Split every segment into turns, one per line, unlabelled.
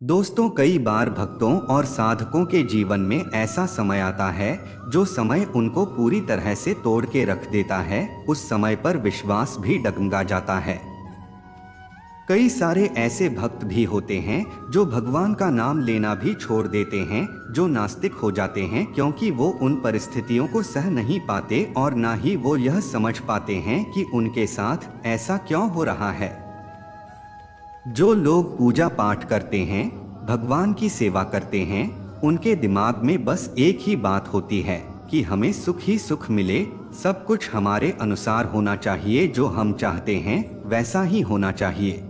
दोस्तों, कई बार भक्तों और साधकों के जीवन में ऐसा समय आता है जो समय उनको पूरी तरह से तोड़ के रख देता है। उस समय पर विश्वास भी डगमगा जाता है। कई सारे ऐसे भक्त भी होते हैं जो भगवान का नाम लेना भी छोड़ देते हैं, जो नास्तिक हो जाते हैं क्योंकि वो उन परिस्थितियों को सह नहीं पाते और ना ही वो यह समझ पाते हैं कि उनके साथ ऐसा क्यों हो रहा है। जो लोग पूजा पाठ करते हैं, भगवान की सेवा करते हैं, उनके दिमाग में बस एक ही बात होती है कि हमें सुख ही सुख मिले, सब कुछ हमारे अनुसार होना चाहिए, जो हम चाहते हैं वैसा ही होना चाहिए।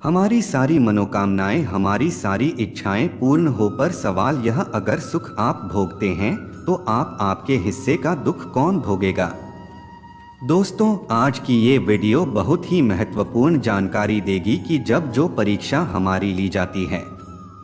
हमारी सारी मनोकामनाएं, हमारी सारी इच्छाएं पूर्ण हो, पर सवाल यह, अगर सुख आप भोगते हैं तो आपके हिस्से का दुख कौन भोगेगा। दोस्तों, आज की ये वीडियो बहुत ही महत्वपूर्ण जानकारी देगी कि जब जो परीक्षा हमारी ली जाती है,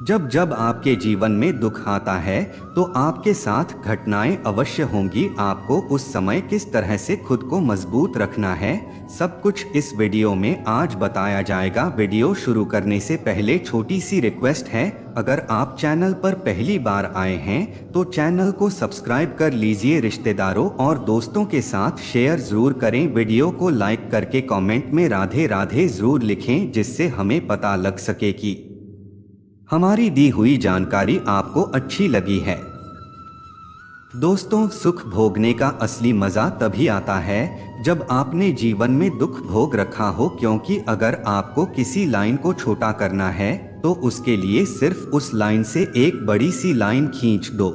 जब जब आपके जीवन में दुख आता है तो आपके साथ घटनाएं अवश्य होंगी। आपको उस समय किस तरह से खुद को मजबूत रखना है, सब कुछ इस वीडियो में आज बताया जाएगा। वीडियो शुरू करने से पहले छोटी सी रिक्वेस्ट है, अगर आप चैनल पर पहली बार आए हैं तो चैनल को सब्सक्राइब कर लीजिए। रिश्तेदारों और दोस्तों के साथ शेयर जरूर करें। वीडियो को लाइक करके कमेंट में राधे राधे जरूर लिखें, जिससे हमें पता लग सके कि हमारी दी हुई जानकारी आपको अच्छी लगी है। दोस्तों, सुख भोगने का असली मजा तभी आता है जब आपने जीवन में दुख भोग रखा हो, क्योंकि अगर आपको किसी लाइन को छोटा करना है तो उसके लिए सिर्फ उस लाइन से एक बड़ी सी लाइन खींच दो।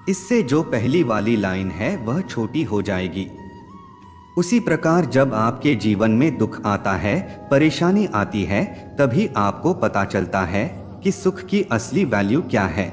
इससे जो पहली वाली लाइन है वह छोटी हो जाएगी। उसी प्रकार जब आपके जीवन में दुख आता है, परेशानी आती है, तभी आपको पता चलता है कि सुख की असली वैल्यू क्या है।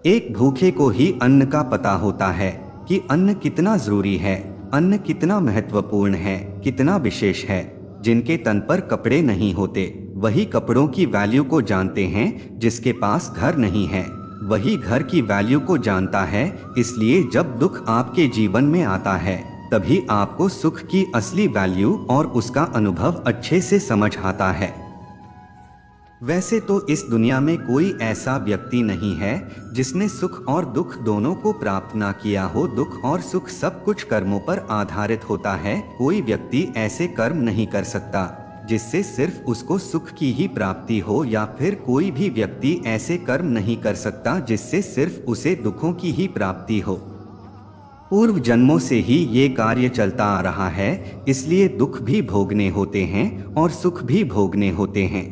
एक भूखे को ही अन्न का पता होता है कि अन्न कितना जरूरी है, अन्न कितना महत्वपूर्ण है, कितना विशेष है। जिनके तन पर कपड़े नहीं होते वही कपड़ों की वैल्यू को जानते हैं, जिसके पास घर नहीं है वही घर की वैल्यू को जानता है। इसलिए जब दुख आपके जीवन में आता है तभी आपको सुख की असली वैल्यू और उसका अनुभव अच्छे से समझ आता है। वैसे तो इस दुनिया में कोई ऐसा व्यक्ति नहीं है जिसने सुख और दुख दोनों को प्राप्त ना किया हो। दुख और सुख सब कुछ कर्मों पर आधारित होता है। कोई व्यक्ति ऐसे कर्म नहीं कर सकता जिससे सिर्फ उसको सुख की ही प्राप्ति हो, या फिर कोई भी व्यक्ति ऐसे कर्म नहीं कर सकता जिससे सिर्फ उसे दुखों की ही प्राप्ति हो। पूर्व जन्मों से ही ये कार्य चलता आ रहा है, इसलिए दुख भी भोगने होते हैं और सुख भी भोगने होते हैं।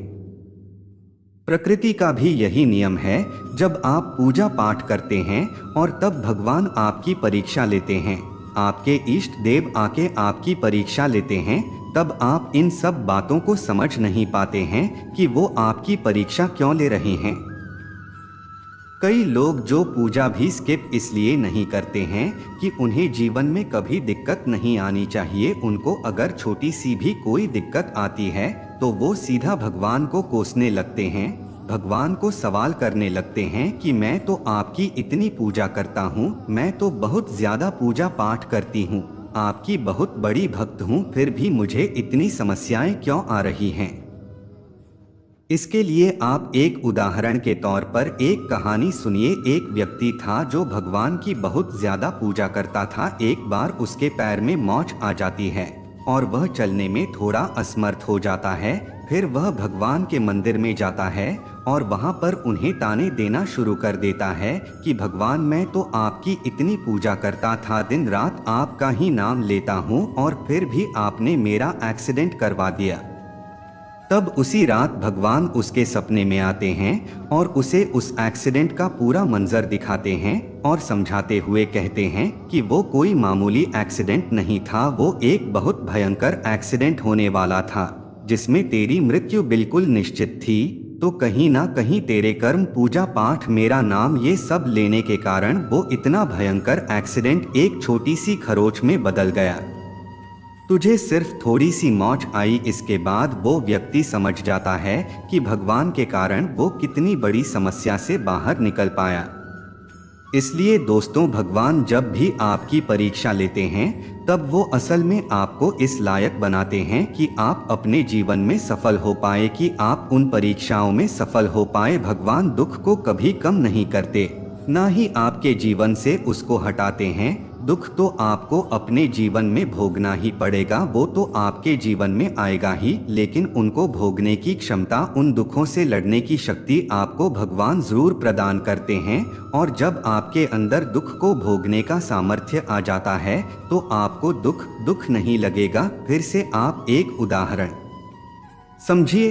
प्रकृति का भी यही नियम है। जब आप पूजा पाठ करते हैं और तब भगवान आपकी परीक्षा लेते हैं, आपके इष्ट देव आके आपकी परीक्षा लेते हैं, तब आप इन सब बातों को समझ नहीं पाते हैं कि वो आपकी परीक्षा क्यों ले रहे हैं। कई लोग जो पूजा भी स्किप इसलिए नहीं करते हैं कि उन्हें जीवन में कभी दिक्कत नहीं आनी चाहिए। उनको अगर छोटी सी भी कोई दिक्कत आती है तो वो सीधा भगवान को कोसने लगते हैं, भगवान को सवाल करने लगते हैं कि मैं तो आपकी इतनी पूजा करता हूँ, मैं तो बहुत ज्यादा पूजा पाठ करती हूँ, आपकी बहुत बड़ी भक्त हूँ, फिर भी मुझे इतनी समस्याएं क्यों आ रही हैं। इसके लिए आप एक उदाहरण के तौर पर एक कहानी सुनिए। एक व्यक्ति था जो भगवान की बहुत ज्यादा पूजा करता था। एक बार उसके पैर में मोच आ जाती है और वह चलने में थोड़ा असमर्थ हो जाता है। फिर वह भगवान के मंदिर में जाता है और वहां पर उन्हें ताने देना शुरू कर देता है कि भगवान, मैं तो आपकी इतनी पूजा करता था, दिन रात आपका ही नाम लेता हूं, और फिर भी आपने मेरा एक्सीडेंट करवा दिया। तब उसी रात भगवान उसके सपने में आते हैं और उसे उस एक्सीडेंट का पूरा मंजर दिखाते हैं और समझाते हुए कहते हैं कि वो कोई मामूली एक्सीडेंट नहीं था, वो एक बहुत भयंकर एक्सीडेंट होने वाला था जिसमें तेरी मृत्यु बिल्कुल निश्चित थी। तो कहीं ना कहीं तेरे कर्म, पूजा पाठ, मेरा नाम, ये सब लेने के कारण वो इतना भयंकर एक्सीडेंट एक छोटी सी खरोच में बदल गया। तुझे सिर्फ थोड़ी सी मौज आई। इसके बाद वो व्यक्ति समझ जाता है कि भगवान के कारण वो कितनी बड़ी समस्या से बाहर निकल पाया। इसलिए दोस्तों, भगवान जब भी आपकी परीक्षा लेते हैं तब वो असल में आपको इस लायक बनाते हैं कि आप अपने जीवन में सफल हो पाए, कि आप उन परीक्षाओं में सफल हो पाए। भगवान दुख को कभी कम नहीं करते, ना ही आपके जीवन से उसको हटाते हैं। दुख तो आपको अपने जीवन में भोगना ही पड़ेगा, वो तो आपके जीवन में आएगा ही, लेकिन उनको भोगने की क्षमता, उन दुखों से लड़ने की शक्ति आपको भगवान जरूर प्रदान करते हैं। और जब आपके अंदर दुख को भोगने का सामर्थ्य आ जाता है तो आपको दुख नहीं लगेगा। फिर से आप एक उदाहरण समझिए।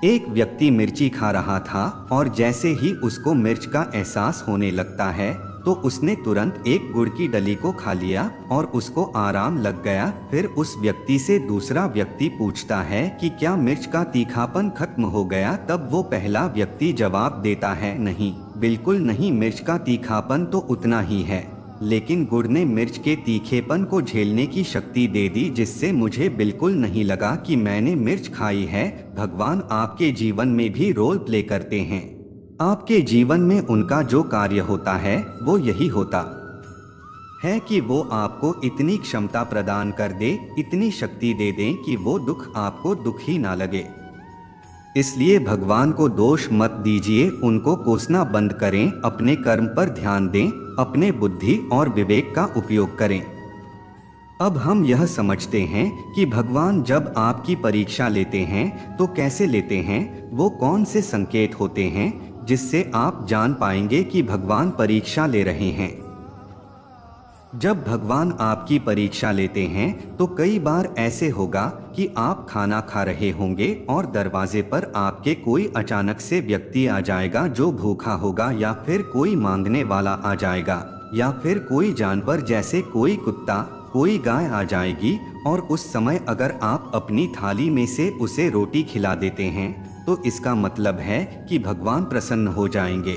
एक व्यक्ति मिर्ची खा रहा था और जैसे ही उसको मिर्च का एहसास होने लगता है तो उसने तुरंत एक गुड़ की डली को खा लिया और उसको आराम लग गया। फिर उस व्यक्ति से दूसरा व्यक्ति पूछता है कि क्या मिर्च का तीखापन खत्म हो गया? तब वो पहला व्यक्ति जवाब देता है, नहीं, बिल्कुल नहीं, मिर्च का तीखापन तो उतना ही है, लेकिन गुड़ ने मिर्च के तीखेपन को झेलने की शक्ति दे दी, जिससे मुझे बिल्कुल नहीं लगा कि मैंने मिर्च खाई है। भगवान आपके जीवन में भी रोल प्ले करते हैं। आपके जीवन में उनका जो कार्य होता है वो यही होता है कि वो आपको इतनी क्षमता प्रदान कर दे, इतनी शक्ति दे दें कि वो दुख आपको दुख ही ना लगे। इसलिए भगवान को दोष मत दीजिए, उनको कोसना बंद करें, अपने कर्म पर ध्यान दें, अपने बुद्धि और विवेक का उपयोग करें। अब हम यह समझते हैं कि भगवान जब आपकी परीक्षा लेते हैं तो कैसे लेते हैं, वो कौन से संकेत होते हैं जिससे आप जान पाएंगे कि भगवान परीक्षा ले रहे हैं। जब भगवान आपकी परीक्षा लेते हैं तो कई बार ऐसे होगा कि आप खाना खा रहे होंगे और दरवाजे पर आपके कोई अचानक से व्यक्ति आ जाएगा जो भूखा होगा, या फिर कोई मांगने वाला आ जाएगा, या फिर कोई जानवर जैसे कोई कुत्ता, कोई गाय आ जाएगी। और उस समय अगर आप अपनी थाली में से उसे रोटी खिला देते हैं तो इसका मतलब है कि भगवान प्रसन्न हो जाएंगे।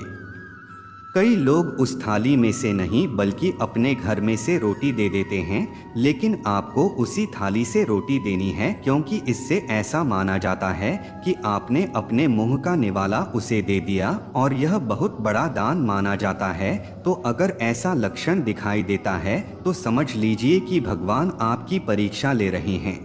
कई लोग उस थाली में से नहीं बल्कि अपने घर में से रोटी दे देते हैं, लेकिन आपको उसी थाली से रोटी देनी है, क्योंकि इससे ऐसा माना जाता है कि आपने अपने मुंह का निवाला उसे दे दिया और यह बहुत बड़ा दान माना जाता है। तो अगर ऐसा लक्षण दिखाई देता है तो समझ लीजिए कि भगवान आपकी परीक्षा ले रहे हैं।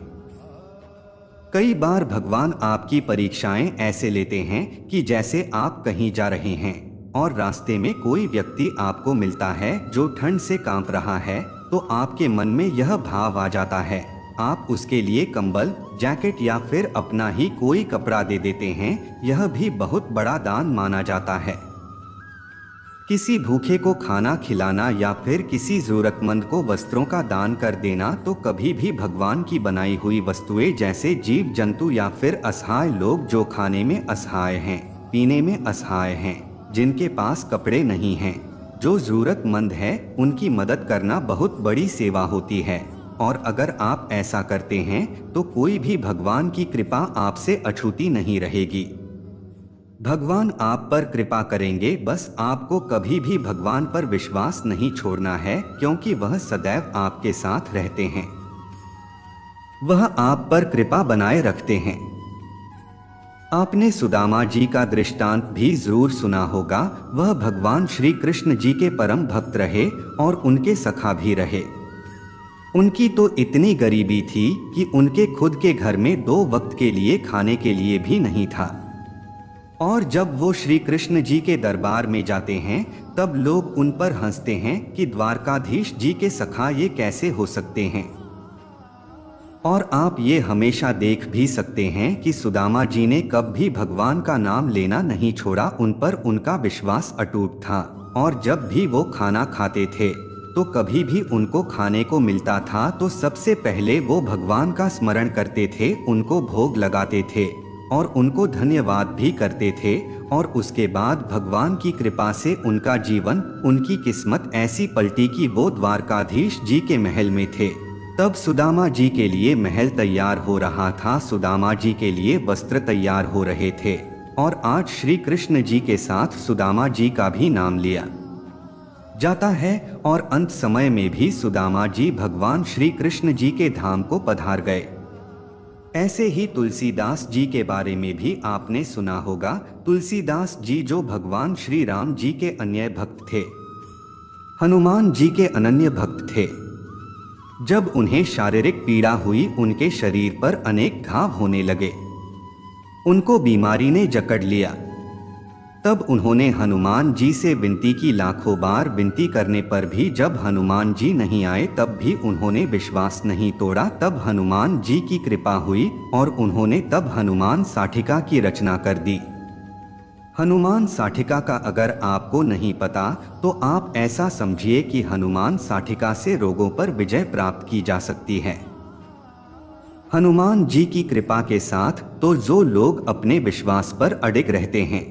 कई बार भगवान आपकी परीक्षाएं ऐसे लेते हैं कि जैसे आप कहीं जा रहे हैं और रास्ते में कोई व्यक्ति आपको मिलता है जो ठंड से कांप रहा है, तो आपके मन में यह भाव आ जाता है, आप उसके लिए कंबल, जैकेट या फिर अपना ही कोई कपड़ा दे देते हैं। यह भी बहुत बड़ा दान माना जाता है। किसी भूखे को खाना खिलाना या फिर किसी जरूरतमंद को वस्त्रों का दान कर देना तो कभी भी भगवान की बनाई हुई वस्तुएं जैसे जीव जंतु या फिर असहाय लोग जो खाने में असहाय हैं, पीने में असहाय हैं, जिनके पास कपड़े नहीं हैं, जो जरूरतमंद है, उनकी मदद करना बहुत बड़ी सेवा होती है। और अगर आप ऐसा करते हैं तो कोई भी भगवान की कृपा आपसे अछूती नहीं रहेगी। भगवान आप पर कृपा करेंगे, बस आपको कभी भी भगवान पर विश्वास नहीं छोड़ना है, क्योंकि वह सदैव आपके साथ रहते हैं। वह आप पर कृपा बनाए रखते हैं। आपने सुदामा जी का दृष्टांत भी जरूर सुना होगा। वह भगवान श्री कृष्ण जी के परम भक्त रहे और उनके सखा भी रहे। उनकी तो इतनी गरीबी थी कि उनके खुद के घर में 2 वक्त के लिए खाने के लिए भी नहीं था। और जब वो श्री कृष्ण जी के दरबार में जाते हैं तब लोग उन पर हंसते हैं कि द्वारकाधीश जी के सखा ये कैसे हो सकते हैं। और आप ये हमेशा देख भी सकते हैं कि सुदामा जी ने कब भी भगवान का नाम लेना नहीं छोड़ा, उन पर उनका विश्वास अटूट था। और जब भी वो खाना खाते थे तो कभी भी उनको खाने को मिलता था तो सबसे पहले वो भगवान का स्मरण करते थे, उनको भोग लगाते थे और उनको धन्यवाद भी करते थे। और उसके बाद भगवान की कृपा से उनका जीवन, उनकी किस्मत ऐसी पलटी कि वो द्वारकाधीश जी के महल में थे। तब सुदामा जी के लिए महल तैयार हो रहा था, सुदामा जी के लिए वस्त्र तैयार हो रहे थे। और आज श्री कृष्ण जी के साथ सुदामा जी का भी नाम लिया जाता है। और अंत समय में भी सुदामा जी भगवान श्री कृष्ण जी के धाम को पधार गए। ऐसे ही तुलसीदास जी के बारे में भी आपने सुना होगा। तुलसीदास जी जो भगवान श्री राम जी के अन्य भक्त थे, हनुमान जी के अनन्य भक्त थे। जब उन्हें शारीरिक पीड़ा हुई, उनके शरीर पर अनेक घाव होने लगे, उनको बीमारी ने जकड़ लिया। तब उन्होंने हनुमान जी से विनती की। लाखों बार विनती करने पर भी जब हनुमान जी नहीं आए, तब भी उन्होंने विश्वास नहीं तोड़ा। तब हनुमान जी की कृपा हुई और उन्होंने तब हनुमान साठिका की रचना कर दी। हनुमान साठिका का अगर आपको नहीं पता तो आप ऐसा समझिए कि हनुमान साठिका से रोगों पर विजय प्राप्त की जा सकती है। हनुमान जी की कृपा के साथ तो जो लोग अपने विश्वास पर अडिग रहते हैं,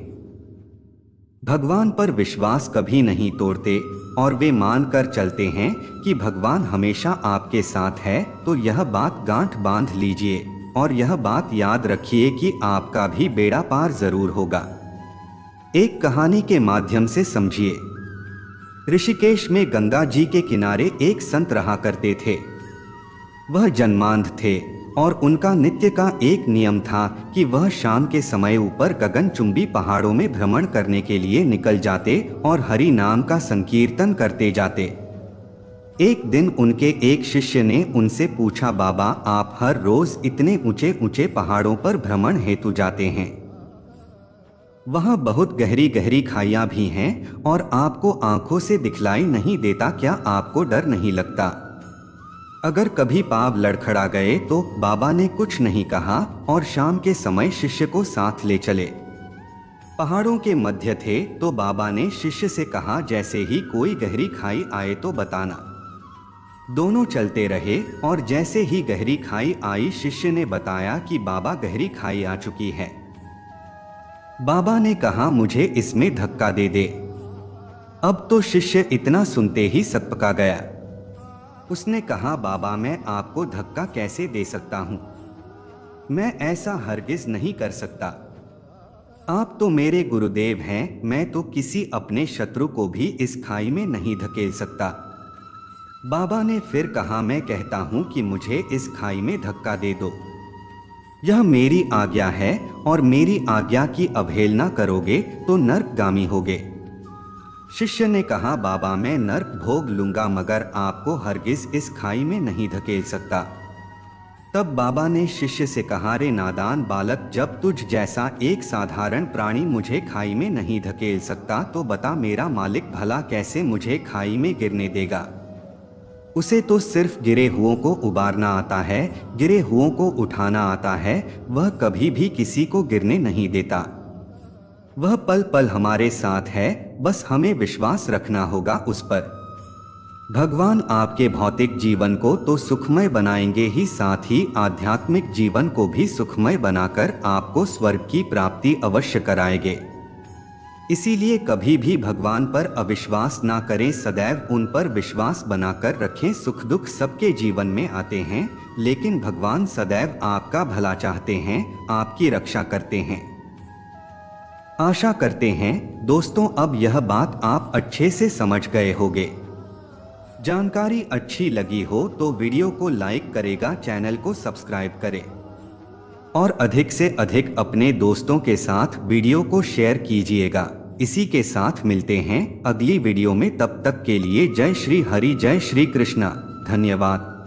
भगवान पर विश्वास कभी नहीं तोड़ते और वे मानकर चलते हैं कि भगवान हमेशा आपके साथ है, तो यह बात गांठ बांध लीजिए और यह बात याद रखिए कि आपका भी बेड़ा पार जरूर होगा। एक कहानी के माध्यम से समझिए। ऋषिकेश में गंगा जी के किनारे एक संत रहा करते थे। वह जन्मांध थे और उनका नित्य का एक नियम था कि वह शाम के समय ऊपर गगनचुंबी पहाड़ों में भ्रमण करने के लिए निकल जाते और हरि नाम का संकीर्तन करते जाते। एक दिन उनके एक शिष्य ने उनसे पूछा, बाबा आप हर रोज इतने ऊंचे ऊंचे पहाड़ों पर भ्रमण हेतु जाते हैं, वहां बहुत गहरी गहरी खाइयां भी हैं और आपको आंखों से दिखलाई नहीं देता, क्या आपको डर नहीं लगता? अगर कभी पाँव लड़खड़ा गए तो बाबा ने कुछ नहीं कहा और शाम के समय शिष्य को साथ ले चले। पहाड़ों के मध्य थे तो बाबा ने शिष्य से कहा, जैसे ही कोई गहरी खाई आए तो बताना। दोनों चलते रहे और जैसे ही गहरी खाई आई, शिष्य ने बताया कि बाबा गहरी खाई आ चुकी है। बाबा ने कहा, मुझे इसमें धक्का दे दे। अब तो शिष्य इतना सुनते ही सकपका गया। उसने कहा, बाबा मैं आपको धक्का कैसे दे सकता हूं? मैं ऐसा हरगिज नहीं कर सकता। आप तो मेरे गुरुदेव हैं, मैं तो किसी अपने शत्रु को भी इस खाई में नहीं धकेल सकता। बाबा ने फिर कहा, मैं कहता हूं कि मुझे इस खाई में धक्का दे दो। यह मेरी आज्ञा है और मेरी आज्ञा की अवहेलना करोगे तो नरकगामी होगे। शिष्य ने कहा, बाबा मैं नरक भोग लूंगा मगर आपको हरगिज इस खाई में नहीं धकेल सकता। तब बाबा ने शिष्य से कहा, रे नादान बालक, जब तुझ जैसा एक साधारण प्राणी मुझे खाई में नहीं धकेल सकता तो बता मेरा मालिक भला कैसे मुझे खाई में गिरने देगा? उसे तो सिर्फ गिरे हुओं को उबारना आता है, गिरे हुओं को उठाना आता है, वह कभी भी किसी को गिरने नहीं देता। वह पल पल हमारे साथ है, बस हमें विश्वास रखना होगा उस पर। भगवान आपके भौतिक जीवन को तो सुखमय बनाएंगे ही, साथ ही आध्यात्मिक जीवन को भी सुखमय बनाकर आपको स्वर्ग की प्राप्ति अवश्य कराएंगे। इसीलिए कभी भी भगवान पर अविश्वास ना करें, सदैव उन पर विश्वास बनाकर रखें। सुख दुख सबके जीवन में आते हैं, लेकिन भगवान सदैव आपका भला चाहते हैं, आपकी रक्षा करते हैं। आशा करते हैं दोस्तों अब यह बात आप अच्छे से समझ गए होंगे। जानकारी अच्छी लगी हो तो वीडियो को लाइक करेगा, चैनल को सब्सक्राइब करें और अधिक से अधिक अपने दोस्तों के साथ वीडियो को शेयर कीजिएगा। इसी के साथ मिलते हैं अगली वीडियो में, तब तक के लिए जय श्री हरि, जय श्री कृष्णा, धन्यवाद।